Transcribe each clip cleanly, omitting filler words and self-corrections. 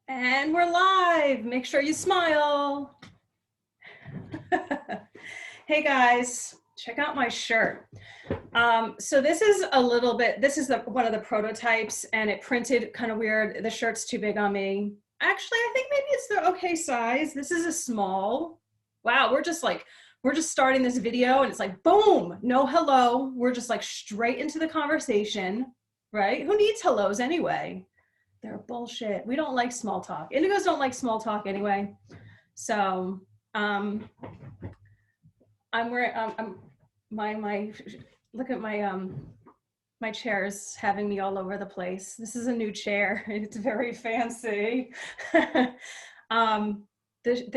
And we're live. Make sure you smile. Hey guys, check out my shirt. So this is one of the prototypes, and it printed kind of weird. The shirt's too big on me. Actually, I think maybe it's the okay size. This is a small. Wow, we're just starting this video and it's like, boom, no hello. We're just like straight into the conversation, right? Who needs hellos anyway? They're bullshit. We don't like small talk. Indigos don't like small talk anyway. So I'm wearing my look at my chair's having me all over the place. This is a new chair. It's very fancy. The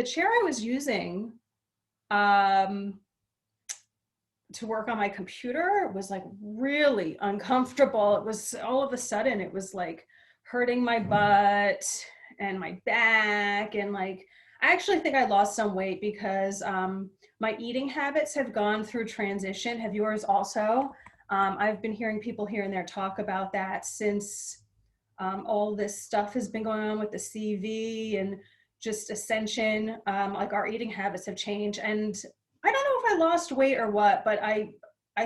chair I was using to work on my computer was like really uncomfortable. It was all of a sudden it was like hurting my butt and my back, and like I actually think I lost some weight because my eating habits have gone through transition. Have yours also? I've been hearing people here and there talk about that since all this stuff has been going on with the CV and just ascension. Like our eating habits have changed, and I don't know if I lost weight or what, but I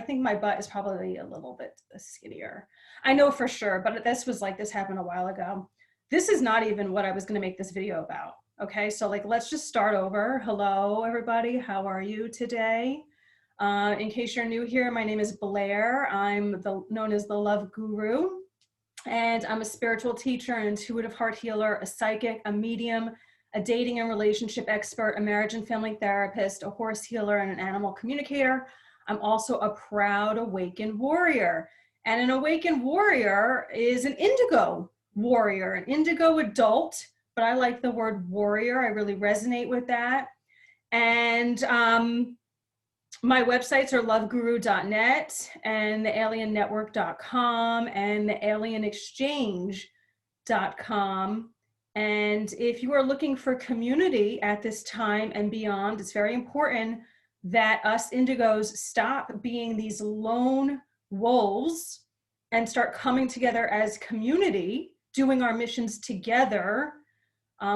think my butt is probably a little bit skinnier. I know for sure, but this happened a while ago. This is not even what I was going to make this video about. Okay, so like, let's just start over. Hello, everybody. How are you today? In case you're new here, my name is Blaire. I'm known as the Love Guru, and I'm a spiritual teacher, an intuitive heart healer, a psychic, a medium, a dating and relationship expert, a marriage and family therapist, a horse healer, and an animal communicator. I'm also a proud awakened warrior. And an awakened warrior is an indigo warrior, an indigo adult, but I like the word warrior. I really resonate with that. And my websites are loveguru.net and thealiennetwork.com and thealienexchange.com. And if you are looking for community at this time and beyond, it's very important that us indigos stop being these lone wolves and start coming together as community, doing our missions together.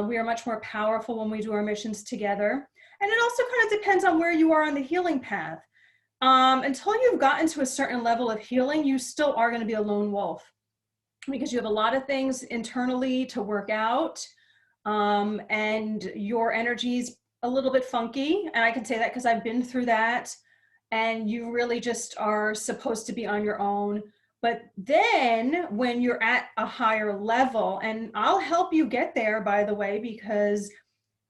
We are much more powerful when we do our missions together. And it also kind of depends on where you are on the healing path. Until you've gotten to a certain level of healing, you still are going to be a lone wolf because you have a lot of things internally to work out, and your energy's a little bit funky. And I can say that because I've been through that, and you really just are supposed to be on your own. But then when you're at a higher level, and I'll help you get there, by the way, because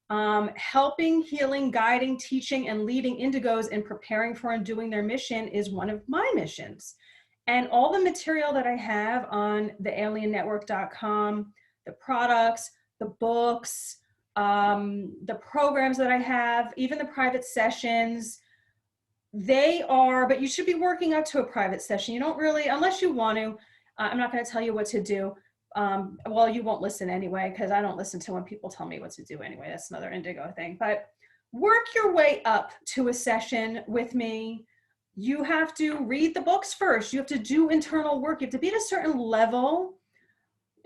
helping, healing, guiding, teaching, and leading indigos in preparing for and doing their mission is one of my missions. And all the material that I have on thealiennetwork.com, the products, the books, the programs that I have, even the private sessions, but you should be working up to a private session. You don't really, unless you want to, I'm not going to tell you what to do. Well, you won't listen anyway, because I don't listen to when people tell me what to do anyway. That's another indigo thing. But work your way up to a session with me. You have to read the books first. You have to do internal work. You have to be at a certain level.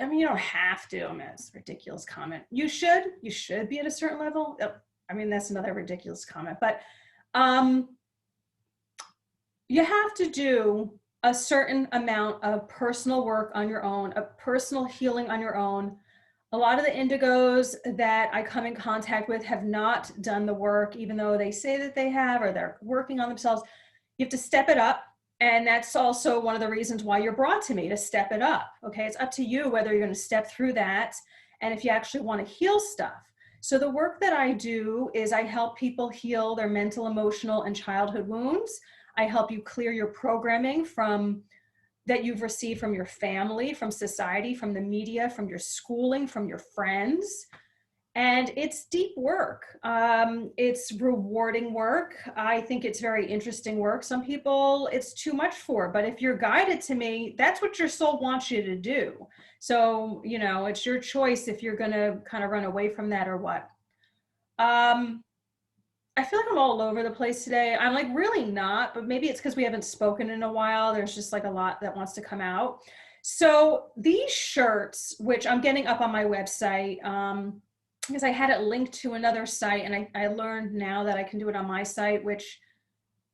I mean, you don't have to. I mean, it's a ridiculous comment. You should be at a certain level. I mean, that's another ridiculous comment. But you have to do a certain amount of personal work on your own, a personal healing on your own. A lot of the indigos that I come in contact with have not done the work, even though they say that they have, or they're working on themselves. You have to step it up. And that's also one of the reasons why you're brought to me, to step it up. Okay, it's up to you whether you're going to step through that and if you actually want to heal stuff. So the work that I do is I help people heal their mental, emotional, and childhood wounds. I help you clear your programming that you've received from your family, from society, from the media, from your schooling, from your friends. And it's deep work. It's rewarding work. I think it's very interesting work. Some people it's too much for, but if you're guided to me, that's what your soul wants you to do. So, it's your choice if you're going to kind of run away from that or what. I feel like I'm all over the place today. I'm like really not, but maybe it's because we haven't spoken in a while. There's just like a lot that wants to come out. So these shirts, which I'm getting up on my website, because I had it linked to another site, and I learned now that I can do it on my site, which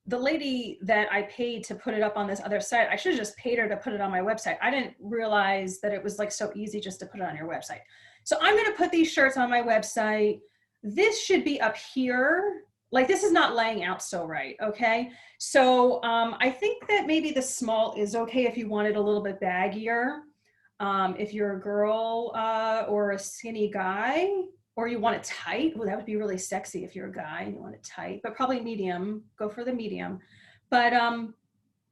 the lady that I paid to put it up on this other site, I should have just paid her to put it on my website. I didn't realize that it was like so easy just to put it on your website. So I'm going to put these shirts on my website. This should be up here. Like, this is not laying out so right. Okay. So I think that maybe the small is okay if you want it a little bit baggier. If you're a girl or a skinny guy, or you want it tight. Well, that would be really sexy if you're a guy and you want it tight, but probably medium. Go for the medium. But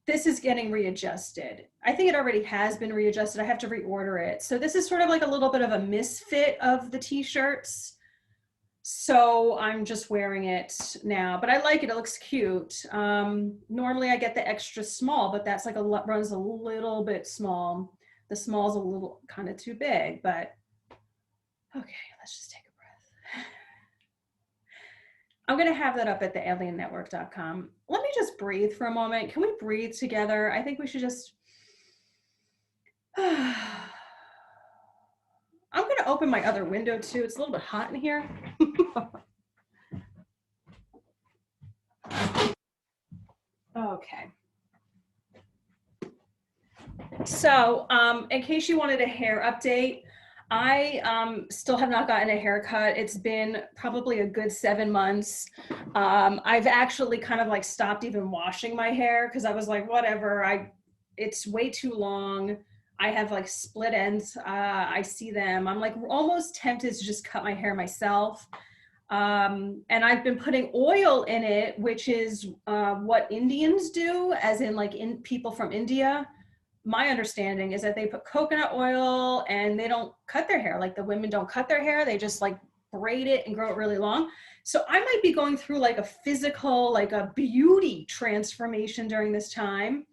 this is getting readjusted. I think it already has been readjusted. I have to reorder it. So this is sort of like a little bit of a misfit of the t-shirts. So I'm just wearing it now, but I like it. It looks cute. Normally I get the extra small, but that's like runs a little bit small. The small's a little kind of too big, but okay, let's just take a breath. I'm going to have that up at thealiennetwork.com. Let me just breathe for a moment. Can we breathe together? I think we should just, I'm going to open my other window too. It's a little bit hot in here. Okay. So in case you wanted a hair update, I still have not gotten a haircut. It's been probably a good 7 months. I've actually kind of like stopped even washing my hair because I was like, whatever, it's way too long. I have like split ends. I see them. I'm like almost tempted to just cut my hair myself. And I've been putting oil in it, which is what Indians do, as in like people from India. My understanding is that they put coconut oil and they don't cut their hair. Like the women don't cut their hair. They just like braid it and grow it really long. So I might be going through like a physical, like a beauty transformation during this time,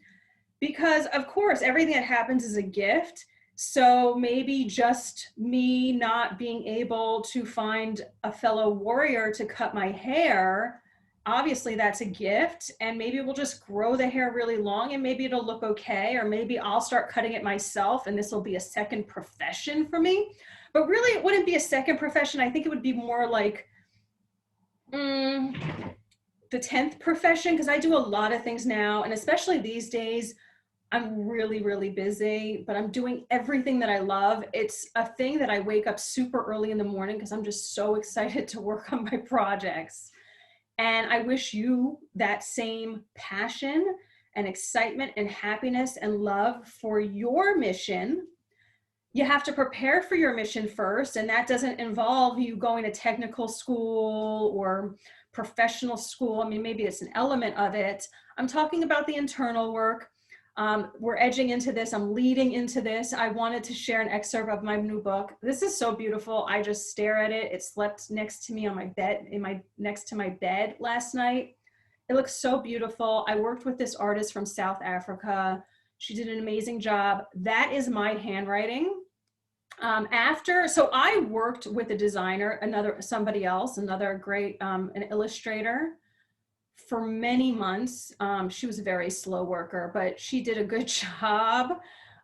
because of course, everything that happens is a gift. So maybe just me not being able to find a fellow warrior to cut my hair, obviously that's a gift, and maybe we'll just grow the hair really long and maybe it'll look okay, or maybe I'll start cutting it myself and this will be a second profession for me. But really it wouldn't be a second profession. I think it would be more like the 10th profession, because I do a lot of things now, and especially these days I'm really, really busy, but I'm doing everything that I love. It's a thing that I wake up super early in the morning because I'm just so excited to work on my projects. And I wish you that same passion and excitement and happiness and love for your mission. You have to prepare for your mission first, and that doesn't involve you going to technical school or professional school. I mean, maybe it's an element of it. I'm talking about the internal work. We're edging into this. I'm leading into this. I wanted to share an excerpt of my new book. This is so beautiful. I just stare at it. It slept next to me on my bed, next to my bed last night. It looks so beautiful. I worked with this artist from South Africa. She did an amazing job. That is my handwriting. So I worked with a designer, somebody else, another great, an illustrator, for many months. She was a very slow worker, but she did a good job.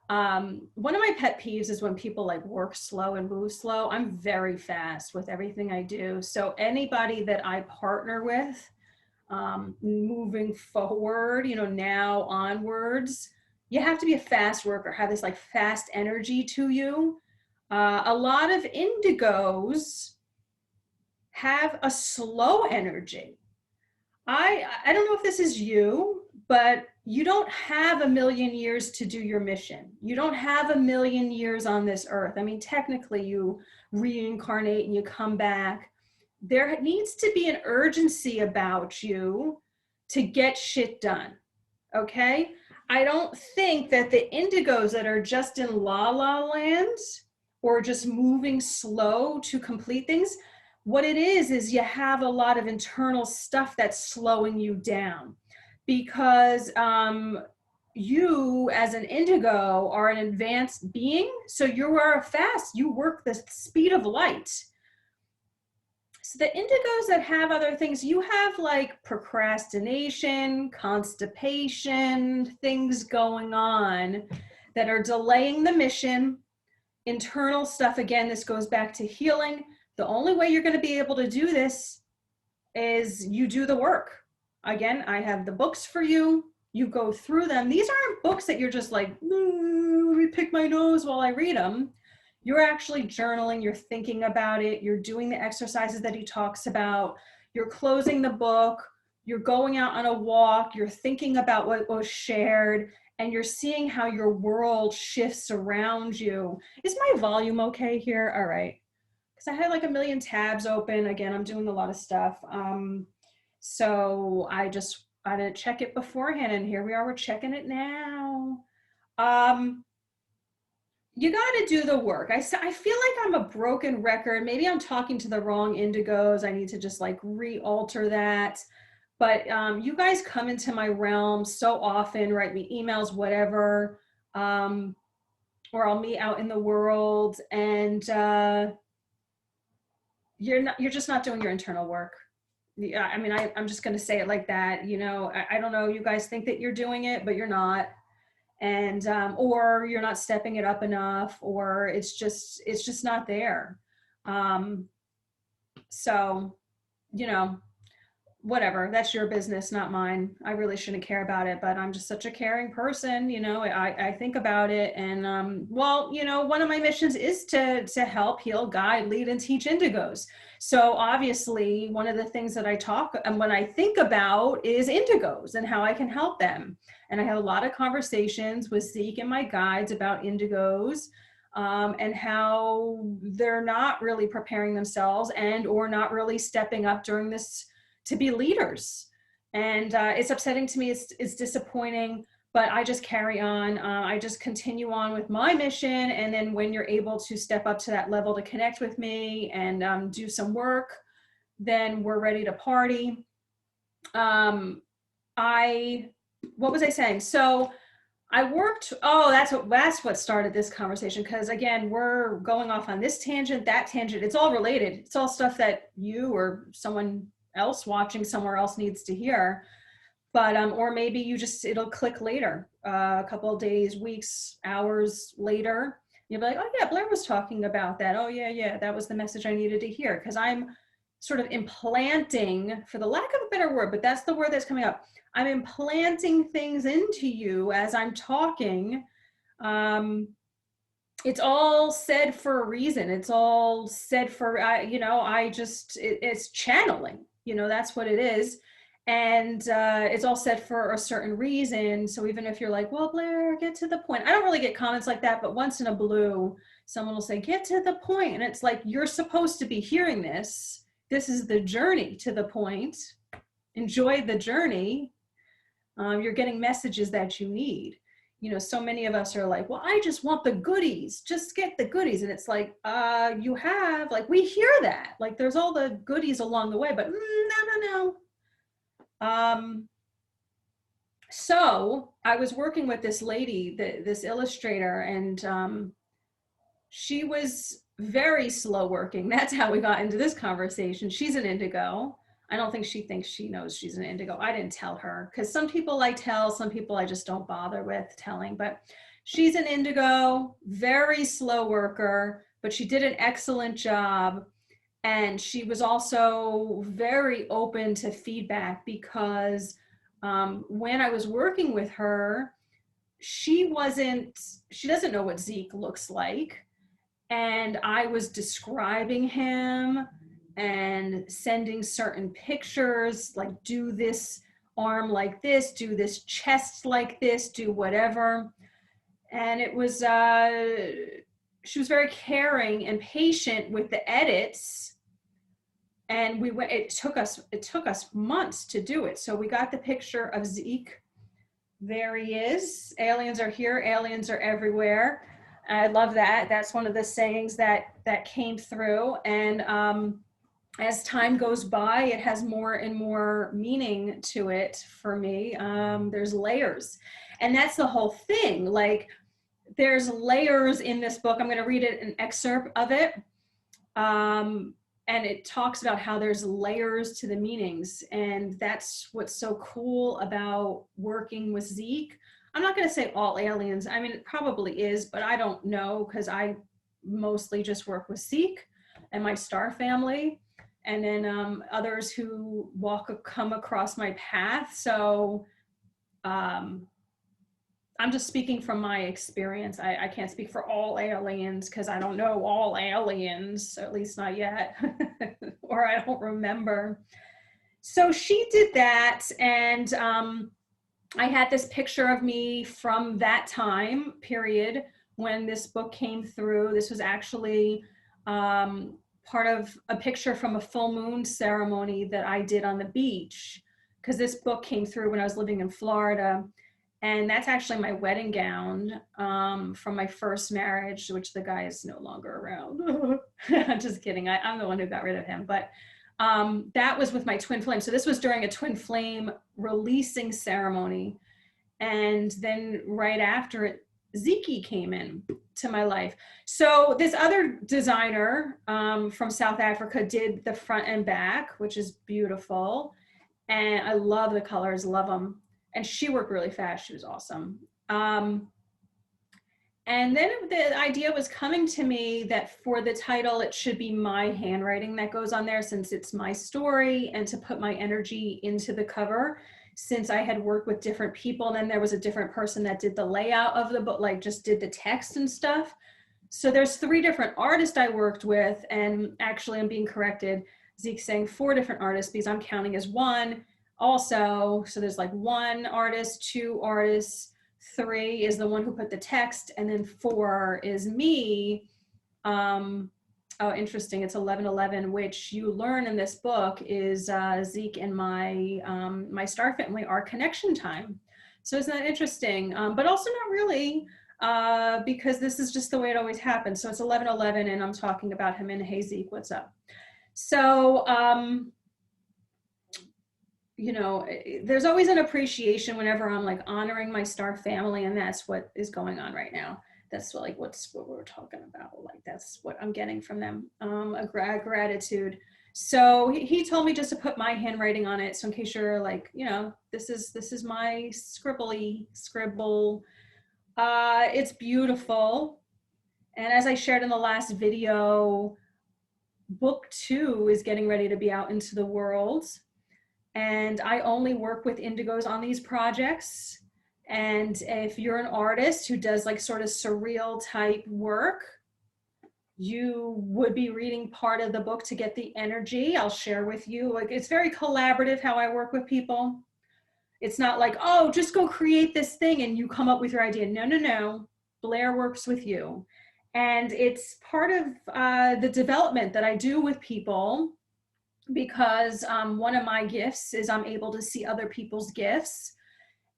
One of my pet peeves is when people like work slow and move slow. I'm very fast with everything I do. So anybody that I partner with, moving forward, now onwards, you have to be a fast worker, have this like fast energy to you. A lot of indigos have a slow energy. I don't know if this is you, but you don't have a million years to do your mission. You don't have a million years on this earth. I mean, technically you reincarnate and you come back. There needs to be an urgency about you to get shit done, okay? I don't think that the indigos that are just in la la land or just moving slow to complete things, what it is you have a lot of internal stuff that's slowing you down, because you as an indigo are an advanced being. So you work the speed of light. So the indigos that have other things, you have like procrastination, constipation, things going on that are delaying the mission. Internal stuff, again, this goes back to healing. The only way you're going to be able to do this is you do the work. Again, I have the books for you. You go through them. These aren't books that you're just like, pick my nose while I read them. You're actually journaling. You're thinking about it. You're doing the exercises that he talks about. You're closing the book. You're going out on a walk. You're thinking about what was shared, and you're seeing how your world shifts around you. Is my volume okay here? All right. Because I had like a million tabs open. Again, I'm doing a lot of stuff. So I didn't check it beforehand, and here we are, we're checking it now. You got to do the work. I feel like I'm a broken record. Maybe I'm talking to the wrong indigos. I need to just like re-alter that. But you guys come into my realm so often, write me emails, whatever, or I'll meet out in the world, and you're just not doing your internal work. I mean, I'm just going to say it like that. You know, I don't know. You guys think that you're doing it, but you're not. And, or you're not stepping it up enough, or it's just not there. So, you know, whatever, that's your business, not mine. I really shouldn't care about it, but I'm just such a caring person. You know, I think about it. And well, you know, one of my missions is to help, heal, guide, lead, and teach indigos. So obviously one of the things that I talk and when I think about is indigos and how I can help them. And I have a lot of conversations with Zeke and my guides about indigos, and how they're not really preparing themselves and or not really stepping up during this to be leaders. And it's upsetting to me. It's disappointing, but I just carry on. I just continue on with my mission. And then when you're able to step up to that level to connect with me and do some work, then we're ready to party. What was I saying? So I worked, that's what started this conversation. Cause again, we're going off on this tangent, that tangent, it's all related. It's all stuff that you or someone else watching somewhere else needs to hear. But, or maybe it'll click later, a couple of days, weeks, hours later. You'll be like, oh yeah, Blaire was talking about that. Oh yeah, that was the message I needed to hear. Cause I'm sort of implanting, for the lack of a better word, but that's the word that's coming up. I'm implanting things into you as I'm talking. It's all said for a reason. It's all said for, it's channeling, that's what it is. And it's all said for a certain reason. So even if you're like, well, Blaire, get to the point. I don't really get comments like that, but once in a blue, someone will say, get to the point. And it's like, you're supposed to be hearing this. This is the journey to the point. Enjoy the journey. You're getting messages that you need. So many of us are like, well, I just want the goodies. Just get the goodies. And it's like, you have, like, we hear that. Like, there's all the goodies along the way, but no. So I was working with this lady, this illustrator, and she was very slow working. That's how we got into this conversation. She's an indigo. I don't think she thinks she knows she's an indigo. I didn't tell her, because some people I tell, some people I just don't bother with telling. But she's an indigo, very slow worker, but she did an excellent job. And she was also very open to feedback, because when I was working with her, she doesn't know what Zeke looks like. And I was describing him and sending certain pictures, like, do this arm like this, do this chest like this, do whatever. And it was, she was very caring and patient with the edits. And it took us months to do it. So we got the picture of Zeke. There he is. Aliens are here. Aliens are everywhere. I love that. That's one of the sayings that came through. And as time goes by, it has more and more meaning to it for me. There's layers. And that's the whole thing. Like, there's layers in this book. I'm going to read an excerpt of it. And it talks about how there's layers to the meanings. And that's what's so cool about working with Zeke. I'm not going to say all aliens. I mean, it probably is, but I don't know because I mostly just work with Zeke and my star family, and then others who come across my path. So I'm just speaking from my experience. I can't speak for all aliens because I don't know all aliens, at least not yet, or I don't remember. So she did that, and I had this picture of me from that time period when this book came through. This was actually part of a picture from a full moon ceremony that I did on the beach, because this book came through when I was living in Florida. And that's actually my wedding gown from my first marriage, which the guy is no longer around. Just kidding. I'm the one who got rid of him. But that was with my twin flame. So this was during a twin flame releasing ceremony. And then right after it, Zeke came in to my life. So this other designer from South Africa did the front and back, which is beautiful. And I love the colors, love them. And she worked really fast. She was awesome. And then the idea was coming to me that for the title, it should be my handwriting that goes on there, since it's my story, and to put my energy into the cover, since I had worked with different people. And then there was a different person that did the layout of the book, like just did the text and stuff. So there's 3 different artists I worked with. And actually I'm being corrected. Zeke's saying 4 different artists because I'm counting as 1 also. So there's like 1 artist, 2 artists, 3 is the one who put the text, and then 4 is me. Oh, interesting. It's 11:11, which you learn in this book is Zeke and my my star family are connection time. So isn't that interesting? But also not really, because this is just the way it always happens. So it's 11:11, and I'm talking about him in Hey Zeke, what's up? So you know, there's always an appreciation whenever I'm like honoring my star family, and that's what is going on right now. That's what we're talking about. Like, that's what I'm getting from them, a gratitude. So he told me just to put my handwriting on it. So in case you're like, you know, this is my scribble. It's beautiful. And as I shared in the last video, book 2 is getting ready to be out into the world. And I only work with indigos on these projects. And if you're an artist who does like sort of surreal type work, you would be reading part of the book to get the energy. I'll share with you. Like, it's very collaborative how I work with people. It's not like, oh, just go create this thing and you come up with your idea. No. Blaire works with you. And it's part of the development that I do with people, because one of my gifts is I'm able to see other people's gifts.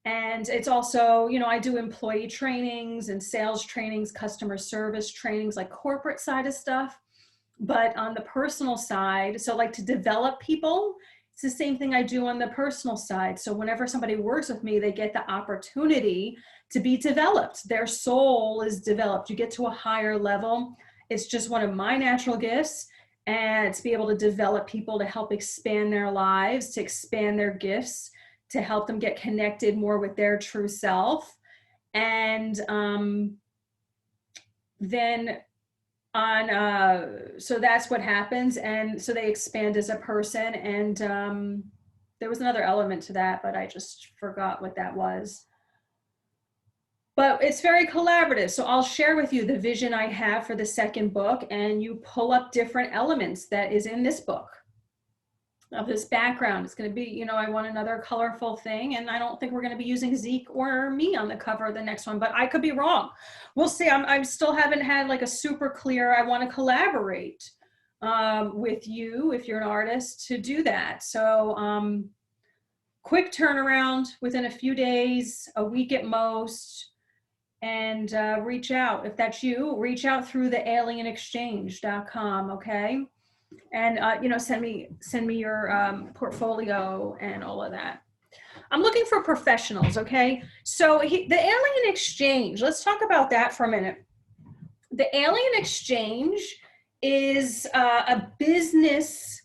And it's also, you know, I do employee trainings and sales trainings, customer service trainings, like corporate side of stuff. But on the personal side, so like to develop people, it's the same thing I do on the personal side. So whenever somebody works with me, they get the opportunity to be developed. Their soul is developed. You get to a higher level. It's just one of my natural gifts. And to be able to develop people to help expand their lives, to expand their gifts, to help them get connected more with their true self. And then so that's what happens. And so they expand as a person. And there was another element to that, but I just forgot what that was. But it's very collaborative. So I'll share with you the vision I have for the second book, and you pull up different elements that is in this book. Of this background. It's going to be, you know, I want another colorful thing, and I don't think we're going to be using Zeke or me on the cover of the next one, but I could be wrong. We'll see. I still haven't had like a super clear, I want to collaborate with you if you're an artist to do that. So quick turnaround within a few days, a week at most, and reach out. If that's you, reach out through the alienexchange.com. Okay. And, you know, send me your portfolio and all of that. I'm looking for professionals. Okay. So the Alien Exchange, let's talk about that for a minute. The Alien Exchange is a business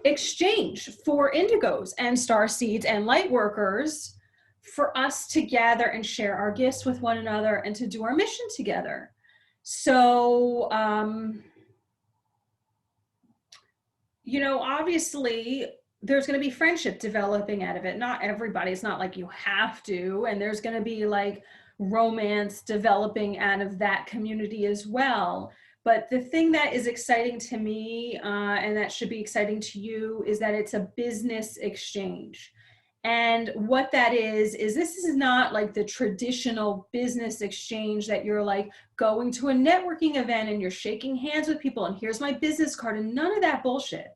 exchange for indigos and starseeds and light workers for us to gather and share our gifts with one another and to do our mission together. So, you know, obviously there's going to be friendship developing out of it. Not everybody, it's not like you have to, and there's going to be like romance developing out of that community as well. But the thing that is exciting to me, and that should be exciting to you, is that it's a business exchange. And what that is this is not like the traditional business exchange that you're like going to a networking event and you're shaking hands with people and here's my business card, and none of that bullshit.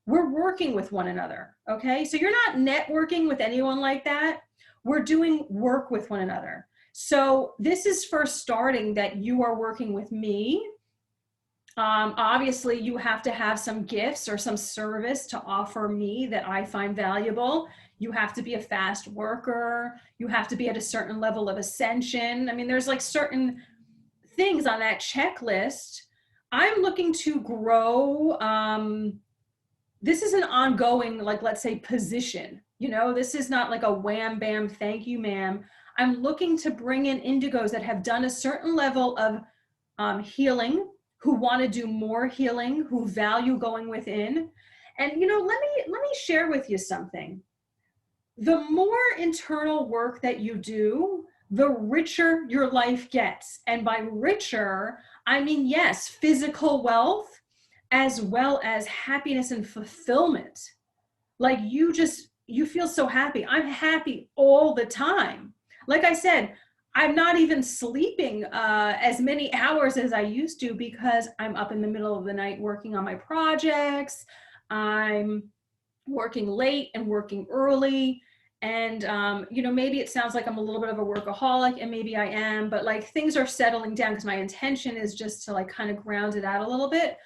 We're working with one another, okay? So you're not networking with anyone like that. We're doing work with one another. So this is first starting that you are working with me. Obviously, you have to have some gifts or some service to offer me that I find valuable. You have to be a fast worker. You have to be at a certain level of ascension. I mean, there's like certain things on that checklist. I'm looking to grow. This is an ongoing, like, let's say, position. You know, this is not like a wham, bam, thank you, ma'am. I'm looking to bring in indigos that have done a certain level of healing, who want to do more healing, who value going within. And, you know, let me share with you something. The more internal work that you do, the richer your life gets. And by richer, I mean, yes, physical wealth, as well as happiness and fulfillment. Like you feel so happy. I'm happy all the time. Like I said, I'm not even sleeping as many hours as I used to because I'm up in the middle of the night working on my projects. I'm working late and working early. And, you know, maybe it sounds like I'm a little bit of a workaholic, and maybe I am, but like things are settling down because my intention is just to like kind of ground it out a little bit.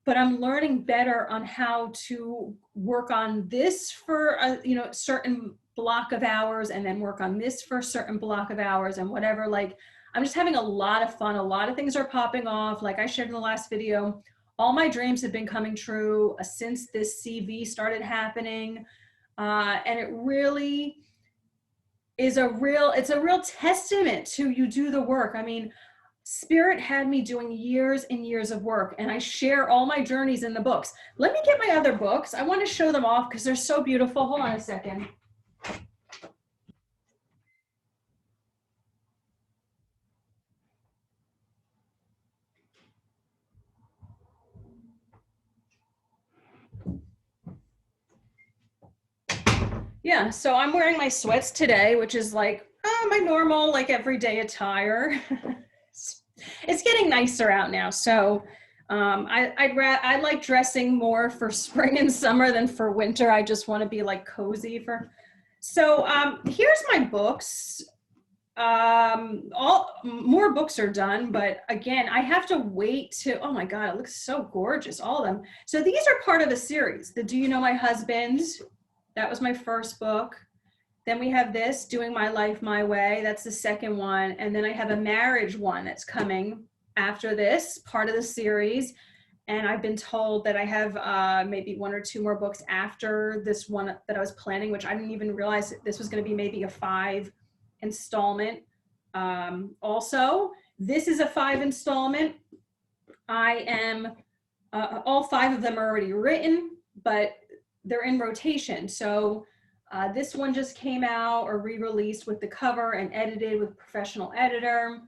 But I'm learning better on how to work on this for a, you know, certain block of hours, and then work on this for a certain block of hours and whatever. Like, I'm just having a lot of fun. A lot of things are popping off. Like I shared in the last video, all my dreams have been coming true since this CV started happening. And it really is it's a real testament to you do the work. I mean, Spirit had me doing years and years of work, and I share all my journeys in the books. Let me get my other books. I want to show them off because they're so beautiful. Hold on a second. Yeah, so I'm wearing my sweats today, which is like my normal, like everyday attire. It's getting nicer out now, so I like dressing more for spring and summer than for winter. I just want to be like cozy for. So here's my books. All more books are done, but again, I have to wait to. Oh my God, it looks so gorgeous, all of them. So these are part of a series. The Do You Know My Husband? That was my first book. Then we have this, Doing My Life My Way. That's the second one. And then I have a marriage one that's coming after this, part of the series. And I've been told that I have maybe one or two more books after this one that I was planning, which I didn't even realize this was going to be maybe a 5 installment. Also, this is a 5 installment. I am, all 5 of them are already written, but they're in rotation. So this one just came out or re-released with the cover and edited with a professional editor.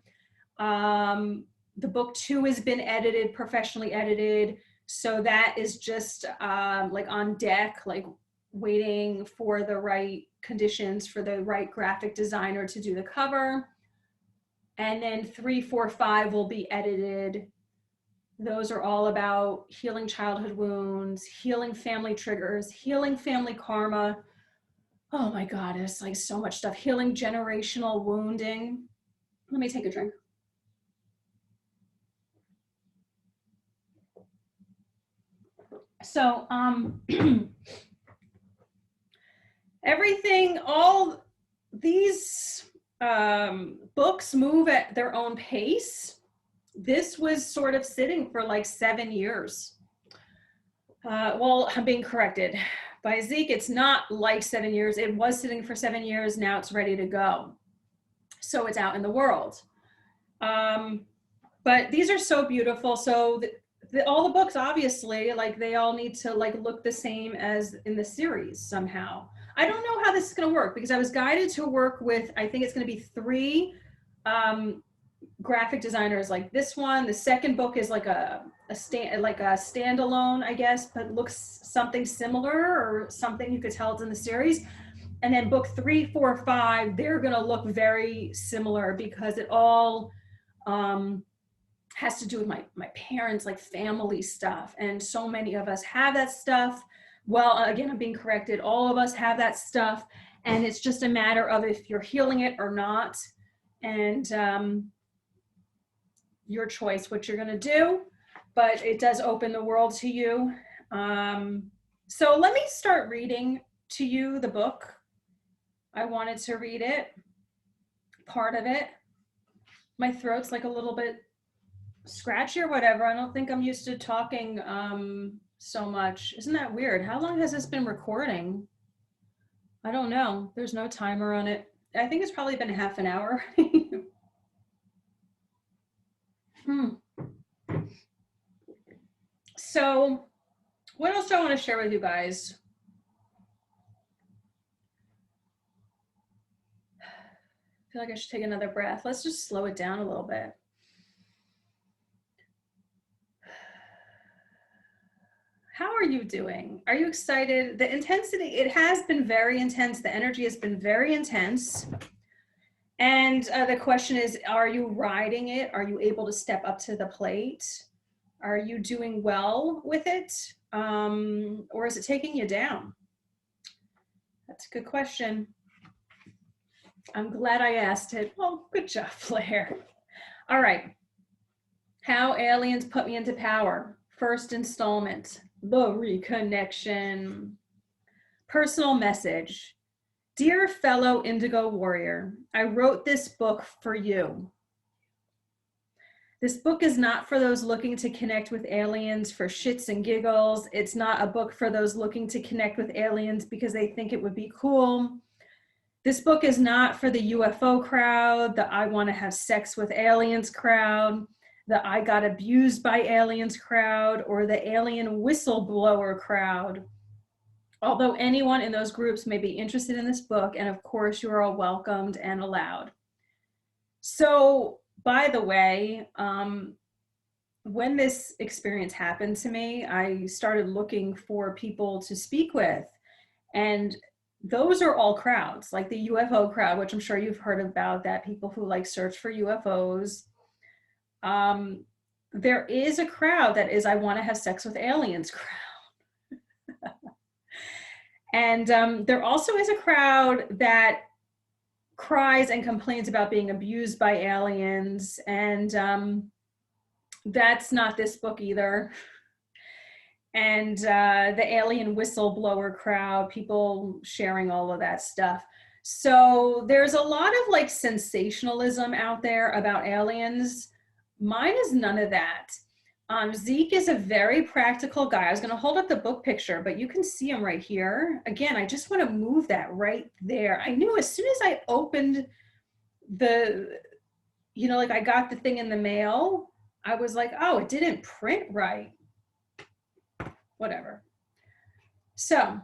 The book 2 has been edited, professionally edited. So that is just like on deck, like waiting for the right conditions for the right graphic designer to do the cover. And then 3, 4, 5 will be edited. Those are all about healing childhood wounds, healing family triggers, healing family karma. Oh my God, it's like so much stuff. Healing generational wounding. Let me take a drink. So everything, all these books move at their own pace. This was sort of sitting for like 7 years. Well, I'm being corrected By Zeke, it's not like 7 years. It was sitting for 7 years. Now it's ready to go. So it's out in the world. But these are so beautiful. So all the books, obviously, like they all need to like look the same as in the series somehow. I don't know how this is going to work because I was guided to work with, I think it's going to be 3 graphic designers like this one. The second book is like a standalone, I guess, but looks something similar or something you could tell it's in the series. And then book 3, 4, 5, they're going to look very similar because it all has to do with my parents, like family stuff. And so many of us have that stuff. Well, again, I'm being corrected. All of us have that stuff. And it's just a matter of if you're healing it or not. And your choice, what you're going to do. But it does open the world to you. So let me start reading to you the book. I wanted to read it, part of it. My throat's like a little bit scratchy or whatever. I don't think I'm used to talking so much. Isn't that weird? How long has this been recording? I don't know. There's no timer on it. I think it's probably been half an hour. So what else do I want to share with you guys? I feel like I should take another breath. Let's just slow it down a little bit. How are you doing? Are you excited? The intensity, it has been very intense. The energy has been very intense. And the question is, are you riding it? Are you able to step up to the plate? Are you doing well with it? Or is it taking you down? That's a good question. I'm glad I asked it. Well, good job, Blaire. All right. How aliens put me into power. First installment, the reconnection. Personal message. Dear fellow Indigo warrior, I wrote this book for you. This book is not for those looking to connect with aliens for shits and giggles. It's not a book for those looking to connect with aliens because they think it would be cool. This book is not for the UFO crowd, the I want to have sex with aliens crowd, the I got abused by aliens crowd, or the alien whistleblower crowd. Although anyone in those groups may be interested in this book, and of course you are all welcomed and allowed. So, by the way, when this experience happened to me, I started looking for people to speak with. And those are all crowds, like the UFO crowd, which I'm sure you've heard about, that people who like search for UFOs. There is a crowd that is I want to have sex with aliens crowd. And there also is a crowd that cries and complains about being abused by aliens. And that's not this book either. And the alien whistleblower crowd, people sharing all of that stuff. So there's a lot of like sensationalism out there about aliens. Mine is none of that. Zeke is a very practical guy. I was going to hold up the book picture, but you can see him right here. Again, I just want to move that right there. I knew as soon as I opened the, you know, like I got the thing in the mail, I was like, oh, it didn't print right. Whatever. So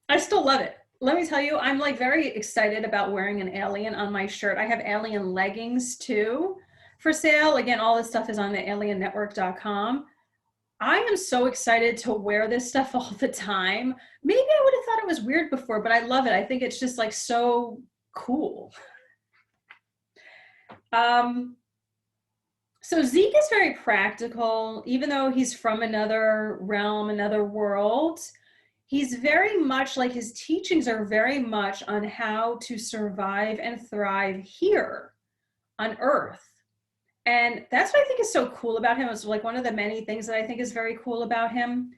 I still love it. Let me tell you, I'm like very excited about wearing an alien on my shirt. I have alien leggings too for sale. Again, all this stuff is on the aliennetwork.com. I am so excited to wear this stuff all the time. Maybe I would have thought it was weird before, but I love it. I think it's just like so cool. So Zeke is very practical, even though he's from another realm, another world. He's very much like, his teachings are very much on how to survive and thrive here on Earth. And that's what I think is so cool about him. It's like one of the many things that I think is very cool about him.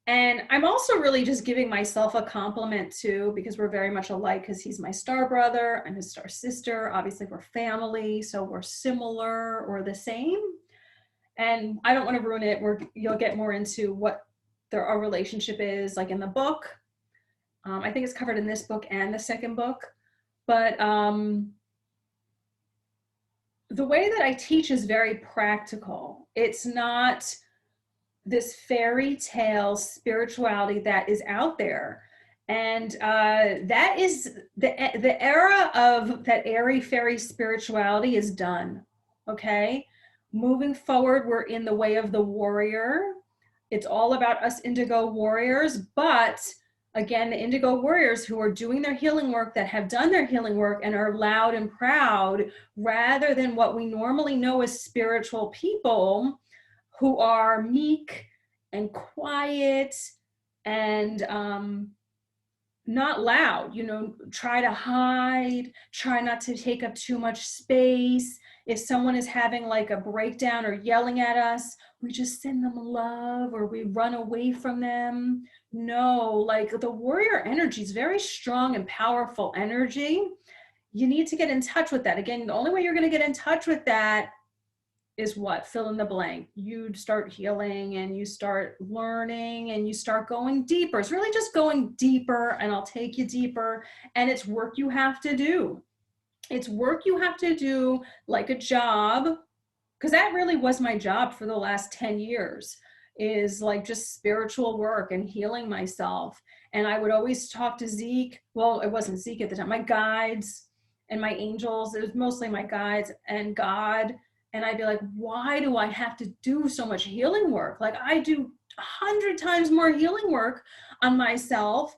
And I'm also really just giving myself a compliment too, because we're very much alike, because he's my star brother, I'm his star sister. Obviously we're family, so we're similar or the same. And I don't want to ruin it. You'll get more into what our relationship is, like in the book. I think it's covered in this book and the second book. But the way that I teach is very practical. It's not this fairy tale spirituality that is out there. And that is the era of that airy fairy spirituality is done. Okay. Moving forward, we're in the way of the warrior. It's all about us indigo warriors. But again, the indigo warriors who are doing their healing work, that have done their healing work and are loud and proud, rather than what we normally know as spiritual people who are meek and quiet and not loud, you know, try to hide, try not to take up too much space. If someone is having like a breakdown or yelling at us, we just send them love or we run away from them. No, like the warrior energy is very strong and powerful energy. You need to get in touch with that. Again, the only way you're going to get in touch with that is what? Fill in the blank. You start healing and you start learning and you start going deeper. It's really just going deeper, and I'll take you deeper. And it's work you have to do. It's work you have to do, like a job, because that really was my job for the last 10 years, is like just spiritual work and healing myself. And I would always talk to Zeke. Well, it wasn't Zeke at the time, my guides and my angels. It was mostly my guides and God. And I'd be like, why do I have to do so much healing work? Like I do 100 times more healing work on myself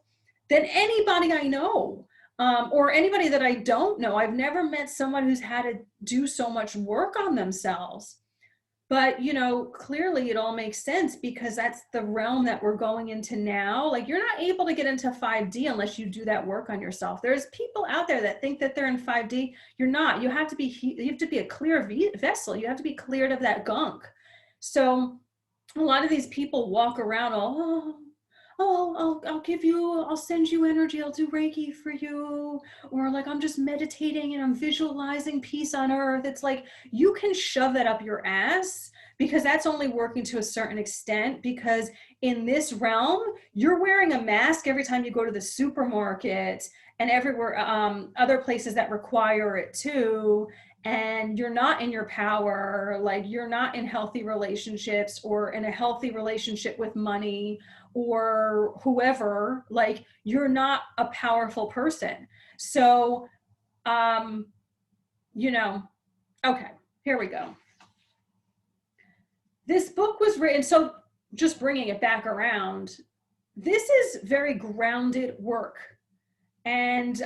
than anybody I know, or anybody that I don't know. I've never met someone who's had to do so much work on themselves. But, you know, clearly it all makes sense because that's the realm that we're going into now. Like you're not able to get into 5D unless you do that work on yourself. There's people out there that think that they're in 5D. You're not. You have to be a clear vessel. You have to be cleared of that gunk. So a lot of these people walk around I'll send you energy. I'll do Reiki for you. Or like, I'm just meditating and I'm visualizing peace on earth. It's like, you can shove that up your ass because that's only working to a certain extent, because in this realm, you're wearing a mask every time you go to the supermarket and everywhere, other places that require it too. And you're not in your power. Like you're not in healthy relationships or in a healthy relationship with money or whoever. Like you're not a powerful person. So, you know, okay, here we go. This book was written, so just bringing it back around, this is very grounded work. And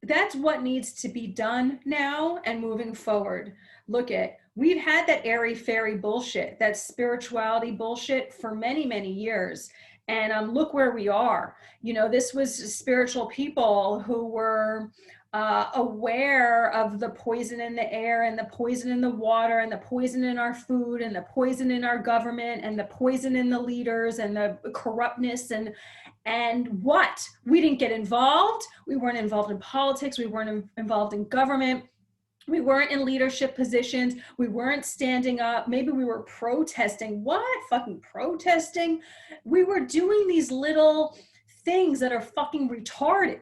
that's what needs to be done now and moving forward. Look at, we've had that airy fairy bullshit, that spirituality bullshit for many, many years. And look where we are. You know, this was spiritual people who were aware of the poison in the air and the poison in the water and the poison in our food and the poison in our government and the poison in the leaders and the corruptness and what? We didn't get involved. We weren't involved in politics. We weren't involved in government. We weren't in leadership positions. We weren't standing up. Maybe we were protesting. What? Fucking protesting? We were doing these little things that are fucking retarded,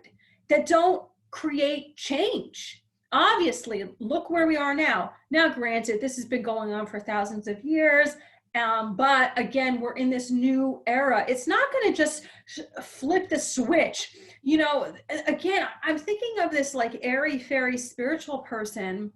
that don't create change. Obviously, look where we are now. Now, granted, this has been going on for thousands of years. But again, we're in this new era. It's not going to just flip the switch. You know, again, I'm thinking of this like airy fairy spiritual person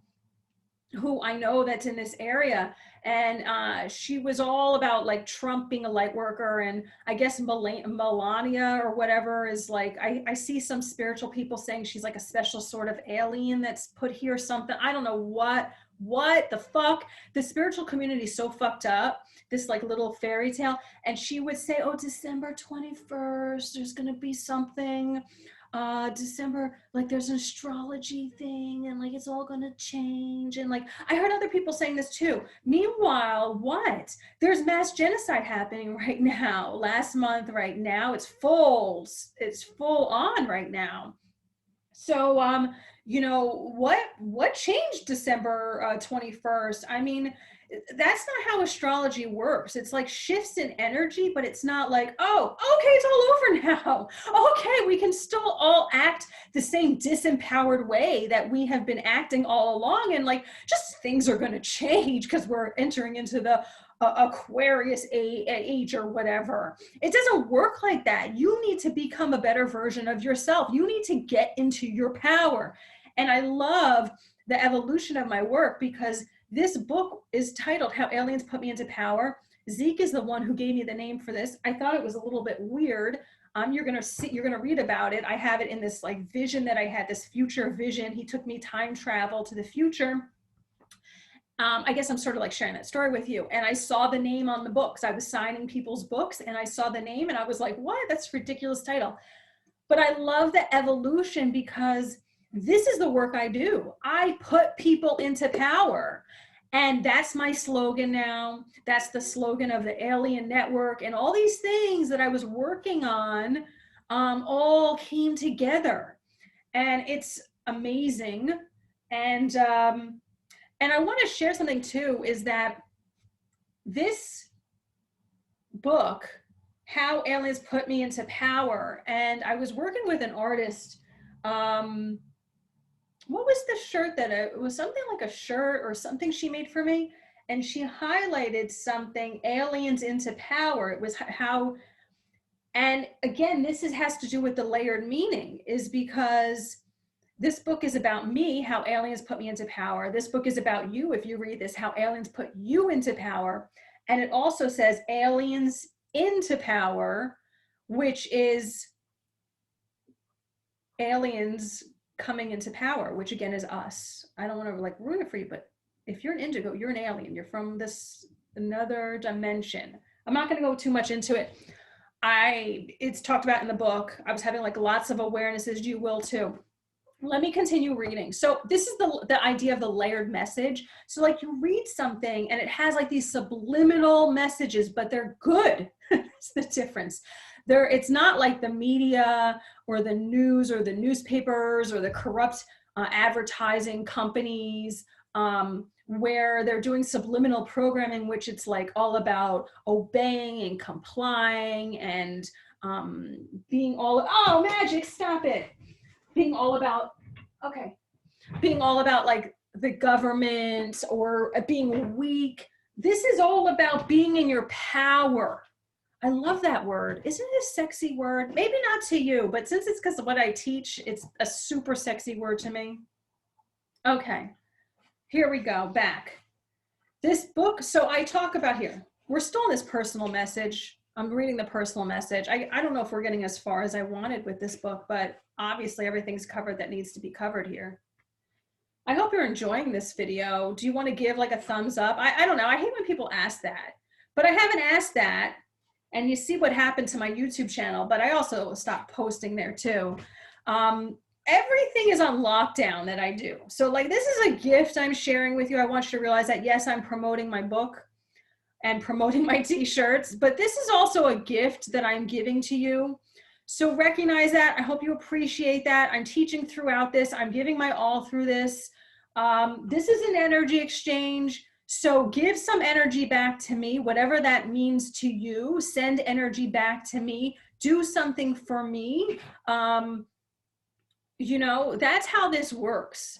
who I know that's in this area. And she was all about like Trump being a light worker. And I guess Melania or whatever is like, I see some spiritual people saying she's like a special sort of alien that's put here something. I don't know what the fuck. The spiritual community is so fucked up, this like little fairy tale. And she would say, oh, December 21st, there's going to be something. December, like there's an astrology thing and like it's all going to change. And like, I heard other people saying this too. Meanwhile, what? There's mass genocide happening right now. Last month, right now, it's full on right now. So, you know, what changed December 21st? I mean, that's not how astrology works. It's like shifts in energy, but it's not like, oh, okay, it's all over now. Okay, we can still all act the same disempowered way that we have been acting all along. And like, just things are going to change because we're entering into the Aquarius age or whatever. It doesn't work like that. You need to become a better version of yourself. You need to get into your power. And I love the evolution of my work because this book is titled How Aliens Put Me into Power. Zeke is the one who gave me the name for this. I thought it was a little bit weird. You're gonna read about it. I have it in this like vision that I had, this future vision. He took me time travel to the future. I guess I'm sort of like sharing that story with you. And I saw the name on the books. I was signing people's books and I saw the name and I was like, what? That's a ridiculous title. But I love the evolution because this is the work I do. I put people into power. And that's my slogan now. That's the slogan of the Alien Network. And all these things that I was working on all came together. And it's amazing. And I want to share something too, is that this book, How Aliens Put Me into Power, and I was working with an artist. What was the shirt that it was something like a shirt or something she made for me, and she highlighted something, aliens into power. It was how, and again, this has to do with the layered meaning, is because this book is about me, how aliens put me into power. This book is about you, if you read this, how aliens put you into power. And it also says aliens into power, which is aliens coming into power, which again is us. I don't want to like ruin it for you, but if you're an indigo, you're an alien. You're from this another dimension. I'm not going to go too much into it. It's talked about in the book. I was having like lots of awarenesses. You will too. Let me continue reading. So this is the idea of the layered message. So like you read something and it has like these subliminal messages, but they're good. That's the difference. It's not like the media or the news or the newspapers or the corrupt advertising companies where they're doing subliminal programming, which it's like all about obeying and complying and being all, oh, magic, stop it. Being all about like the government or being weak. This is all about being in your power. I love that word. Isn't it a sexy word? Maybe not to you, but since it's because of what I teach, it's a super sexy word to me. Okay, here we go, back. This book, so I talk about here, we're still in this personal message. I'm reading the personal message. I don't know if we're getting as far as I wanted with this book, but obviously everything's covered that needs to be covered here. I hope you're enjoying this video. Do you want to give like a thumbs up? I don't know. I hate when people ask that, but I haven't asked that. And you see what happened to my YouTube channel, but I also stopped posting there too. Everything is on lockdown that I do. So like, this is a gift I'm sharing with you. I want you to realize that yes, I'm promoting my book and promoting my t-shirts, but this is also a gift that I'm giving to you. So recognize that. I hope you appreciate that. I'm teaching throughout this. I'm giving my all through this. This is an energy exchange. So give some energy back to me, whatever that means to you. Send energy back to me. Do something for me. You know, that's how this works.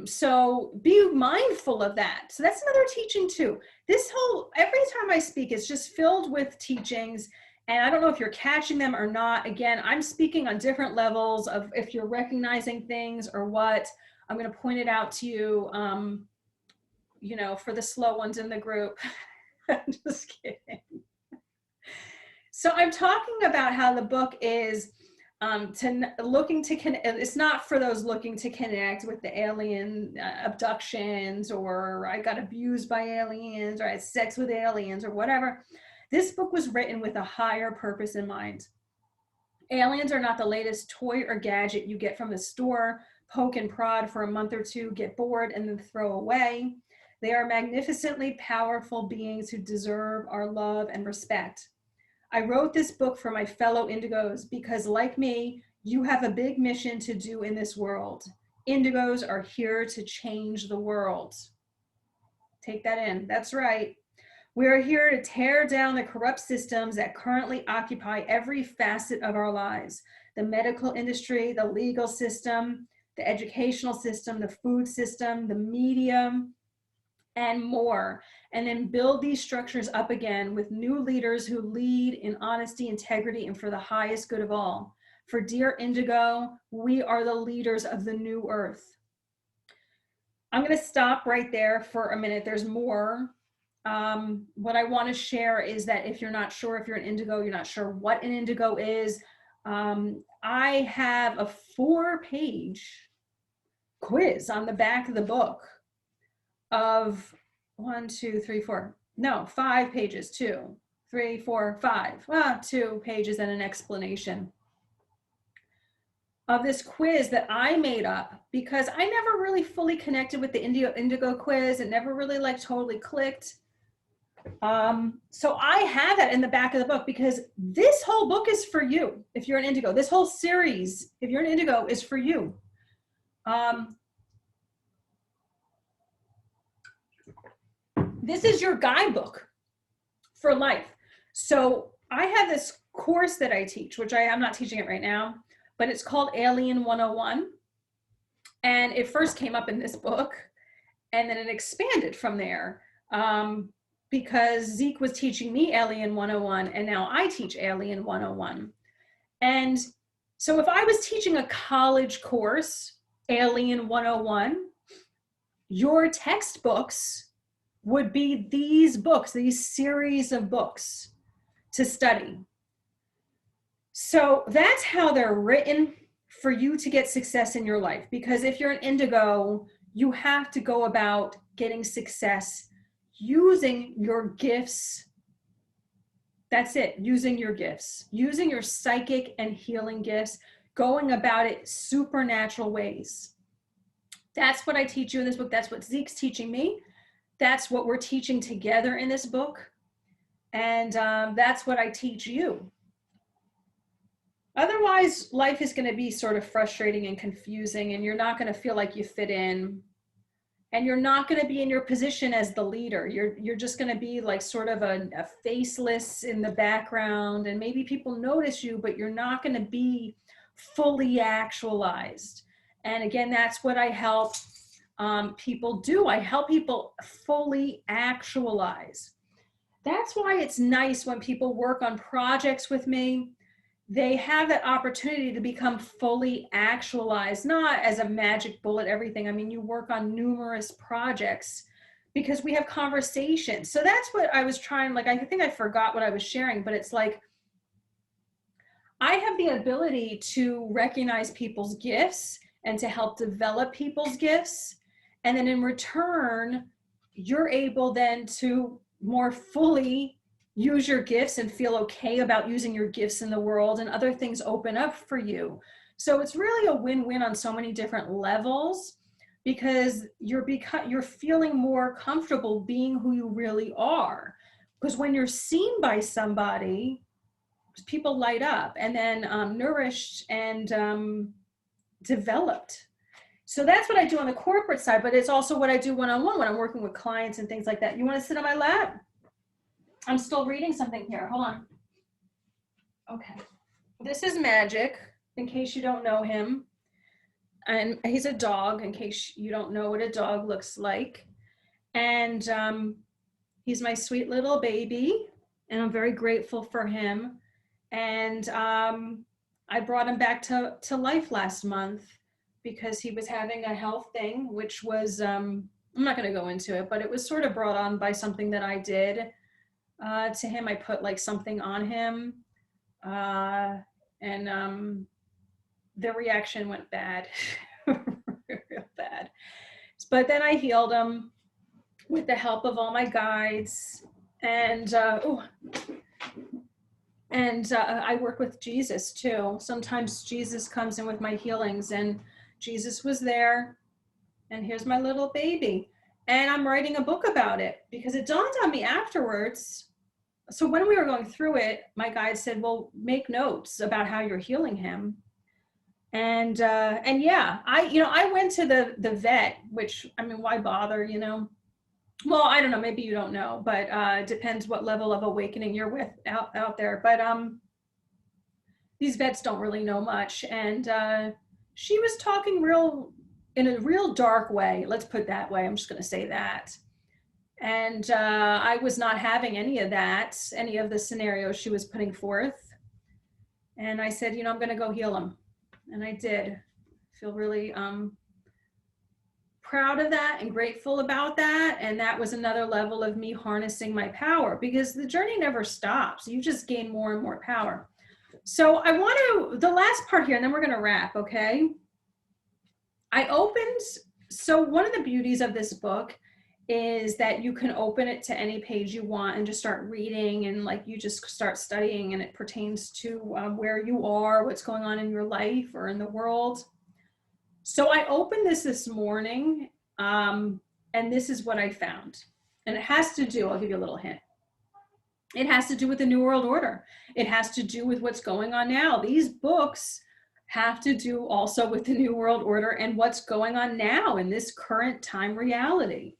So be mindful of that. So that's another teaching too. Every time I speak, it's just filled with teachings. And I don't know if you're catching them or not. Again, I'm speaking on different levels of if you're recognizing things or what. I'm going to point it out to you, you know, for the slow ones in the group. I'm just kidding. So I'm talking about how the book is it's not for those looking to connect with the alien abductions, or I got abused by aliens, or I had sex with aliens, or whatever. This book was written with a higher purpose in mind. Aliens are not the latest toy or gadget you get from the store, poke and prod for a month or two, get bored, and then throw away. They are magnificently powerful beings who deserve our love and respect. I wrote this book for my fellow indigos because, like me, you have a big mission to do in this world. Indigos are here to change the world. Take that in. That's right. We are here to tear down the corrupt systems that currently occupy every facet of our lives. The medical industry, the legal system, the educational system, the food system, the media, and more. And then build these structures up again with new leaders who lead in honesty, integrity, and for the highest good of all. For dear Indigo, we are the leaders of the new earth. I'm going to stop right there for a minute. There's more. What I want to share is that if you're not sure if you're an indigo, you're not sure what an indigo is, I have a 4-page quiz on the back of the book of 5 pages, 2, 3, 4, 5, 2 pages and an explanation of this quiz that I made up because I never really fully connected with the indigo quiz. It never really like totally clicked. So I have that in the back of the book because this whole book is for you. If you're an indigo, this whole series, if you're an indigo, is for you. This is your guidebook for life. So I have this course that I teach, which I'm not teaching it right now, but it's called Alien 101. And it first came up in this book and then it expanded from there. Because Zeke was teaching me Alien 101 and now I teach Alien 101. And so if I was teaching a college course, Alien 101, your textbooks would be these books, these series of books to study. So that's how they're written for you to get success in your life. Because if you're an indigo, you have to go about getting success using your gifts. That's it, using your gifts, using your psychic and healing gifts, going about it supernatural ways. That's what I teach you in this book. That's what Zeke's teaching me. That's what we're teaching together in this book. And that's what I teach you. Otherwise, life is going to be sort of frustrating and confusing, and you're not going to feel like you fit in. And you're not going to be in your position as the leader. You're just going to be like sort of a faceless in the background, and maybe people notice you, but you're not going to be fully actualized. And again, that's what I help people do. I help people fully actualize. That's why it's nice when people work on projects with me. They have that opportunity to become fully actualized, not as a magic bullet, everything. I mean, you work on numerous projects because we have conversations. So that's what I was trying, like, I think I forgot what I was sharing, but it's like, I have the ability to recognize people's gifts and to help develop people's gifts. And then in return, you're able then to more fully use your gifts and feel okay about using your gifts in the world, and other things open up for you. So it's really a win-win on so many different levels because you're feeling more comfortable being who you really are. Because when you're seen by somebody, people light up and then nourished and developed. So that's what I do on the corporate side, but it's also what I do one-on-one when I'm working with clients and things like that. You want to sit on my lap? I'm still reading something here. Hold on. Okay. This is Magic, in case you don't know him. And he's a dog, in case you don't know what a dog looks like. And he's my sweet little baby, and I'm very grateful for him. And I brought him back to life last month because he was having a health thing, which was, I'm not going to go into it, but it was sort of brought on by something that I did. To him, I put like something on him, and the reaction went bad, real bad. But then I healed him with the help of all my guides, and I work with Jesus too. Sometimes Jesus comes in with my healings, and Jesus was there, and here's my little baby. And I'm writing a book about it because it dawned on me afterwards. So when we were going through it, my guide said, well, make notes about how you're healing him. And yeah, I went to the vet, which, I mean, why bother, Well, I don't know, maybe you don't know, but it depends what level of awakening you're with out there. But these vets don't really know much. And she was talking in a real dark way. Let's put it that way. I'm just going to say that. And I was not having any of that, any of the scenarios she was putting forth. And I said, I'm going to go heal him. And I did. I feel really proud of that and grateful about that. And that was another level of me harnessing my power, because the journey never stops. You just gain more and more power. So I want to, the last part here, and then we're going to wrap, okay? So one of the beauties of this book is that you can open it to any page you want and just start reading, and like you just start studying, and it pertains to where you are, what's going on in your life or in the world. So I opened this morning, and this is what I found. And it has to do, I'll give you a little hint. It has to do with the New World Order. It has to do with what's going on now. These books have to do also with the New World Order and what's going on now in this current time reality.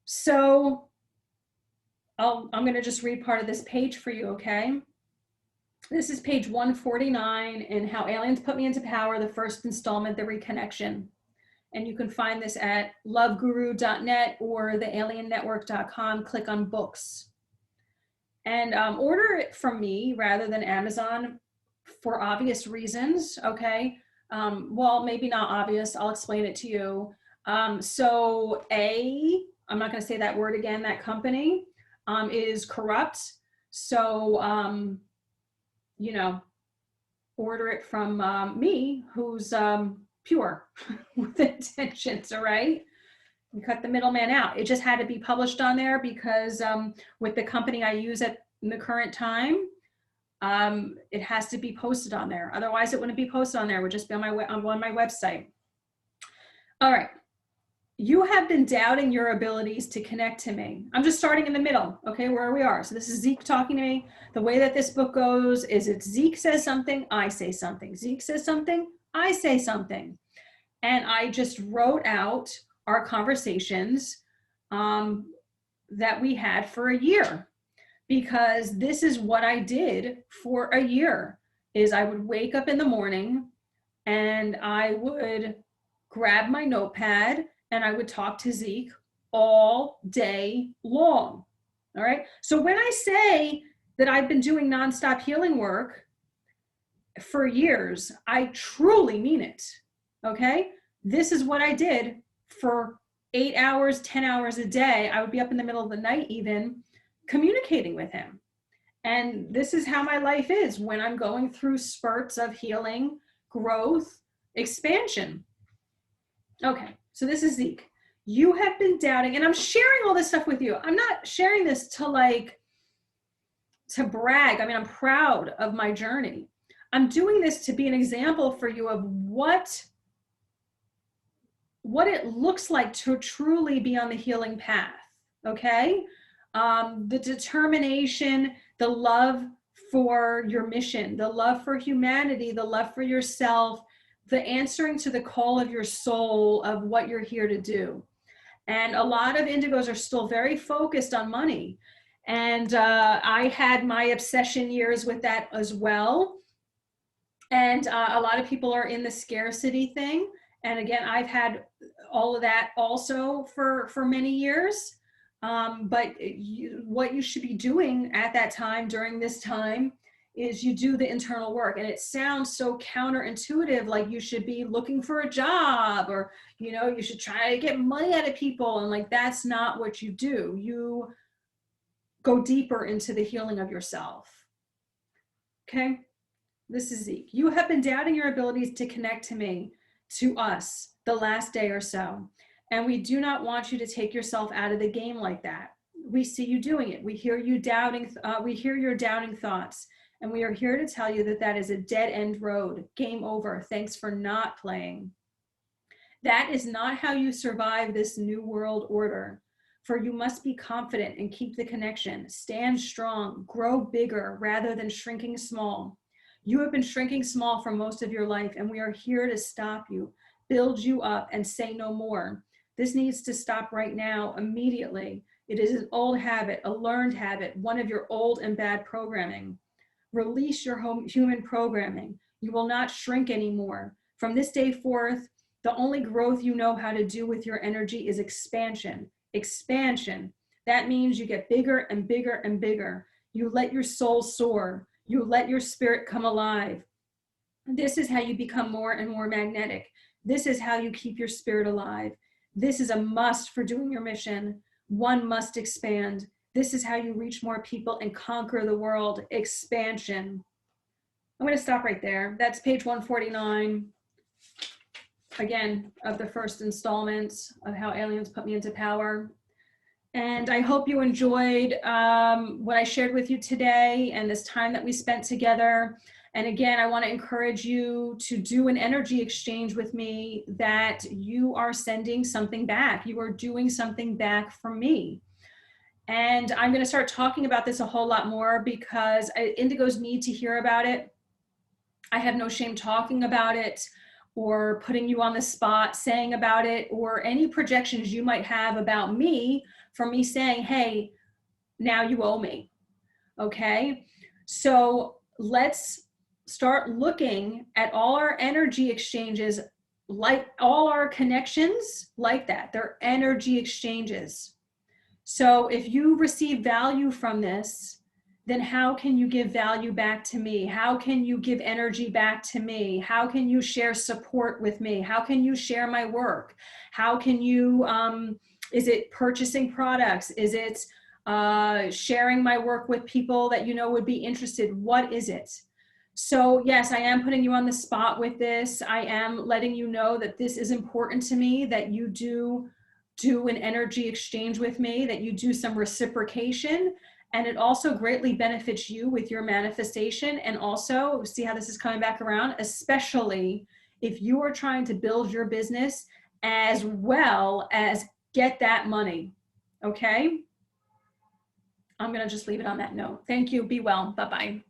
So I'm going to just read part of this page for you, okay? This is page 149 in How Aliens Put Me Into Power, the first installment, The Reconnection. And you can find this at loveguru.net or thealiennetwork.com. Click on books. And order it from me rather than Amazon for obvious reasons, okay? Well, maybe not obvious. I'll explain it to you. So I'm not going to say that word again, that company is corrupt. So, order it from me, who's pure with intentions, all right? We cut the middleman out. It just had to be published on there because with the company I use at the current time, it has to be posted on there. Otherwise, it wouldn't be posted on there. It would just be on my website. All right. You have been doubting your abilities to connect to me. I'm just starting in the middle, okay, where we are. So this is Zeke talking to me. The way that this book goes is it's Zeke says something, I say something. Zeke says something, I say something. And I just wrote out our conversations that we had for a year, because this is what I did for a year. Is I would wake up in the morning and I would grab my notepad and I would talk to Zeke all day long. All right. So when I say that I've been doing nonstop healing work for years, I truly mean it. Okay. This is what I did for 8 hours, 10 hours a day. I would be up in the middle of the night, even communicating with him. And this is how my life is when I'm going through spurts of healing, growth, expansion. Okay. So this is Zeke. You have been doubting, and I'm sharing all this stuff with you. I'm not sharing this to brag. I mean, I'm proud of my journey. I'm doing this to be an example for you of what it looks like to truly be on the healing path. Okay. The determination, the love for your mission, the love for humanity, the love for yourself, the answering to the call of your soul of what you're here to do. And a lot of indigos are still very focused on money. And I had my obsession years with that as well. And a lot of people are in the scarcity thing. And again, I've had all of that also for many years. But what you should be doing at that time, during this time, is you do the internal work. And it sounds so counterintuitive, like you should be looking for a job, or, you should try to get money out of people. And like, that's not what you do. You go deeper into the healing of yourself. Okay. This is Zeke. You have been doubting your abilities to connect to us, the last day or so. And we do not want you to take yourself out of the game like that. We see you doing it. We hear you doubting. We hear your doubting thoughts. And we are here to tell you that that is a dead end road. Game over. Thanks for not playing. That is not how you survive this new world order. For you must be confident and keep the connection. Stand strong, grow bigger rather than shrinking small. You have been shrinking small for most of your life, and we are here to stop you, build you up, and say no more. This needs to stop right now, immediately. It is an old habit, a learned habit, one of your old and bad programming. Release your human programming. You will not shrink anymore. From this day forth, the only growth you know how to do with your energy is expansion. Expansion. That means you get bigger and bigger and bigger. You let your soul soar. You let your spirit come alive. This is how you become more and more magnetic. This is how you keep your spirit alive. This is a must for doing your mission. One must expand. This is how you reach more people and conquer the world. Expansion. I'm going to stop right there. That's page 149, again, of the first installment of How Aliens Put Me Into Power. And I hope you enjoyed what I shared with you today and this time that we spent together. And again, I want to encourage you to do an energy exchange with me that you are sending something back. You are doing something back from me. And I'm going to start talking about this a whole lot more because indigos need to hear about it. I have no shame talking about it or putting you on the spot saying about it, or any projections you might have about me from me saying, hey, now you owe me. Okay? So let's start looking at all our energy exchanges, like all our connections like that. They're energy exchanges. So if you receive value from this, then how can you give value back to me? How can you give energy back to me? How can you share support with me? How can you share my work? How can you, is it purchasing products? Is it sharing my work with people that you know would be interested? What is it? So yes, I am putting you on the spot with this. I am letting you know that this is important to me, that you do an energy exchange with me, that you do some reciprocation. And it also greatly benefits you with your manifestation. And also, see how this is coming back around, especially if you are trying to build your business as well as get that money. Okay? I'm going to just leave it on that note. Thank you. Be well. Bye-bye.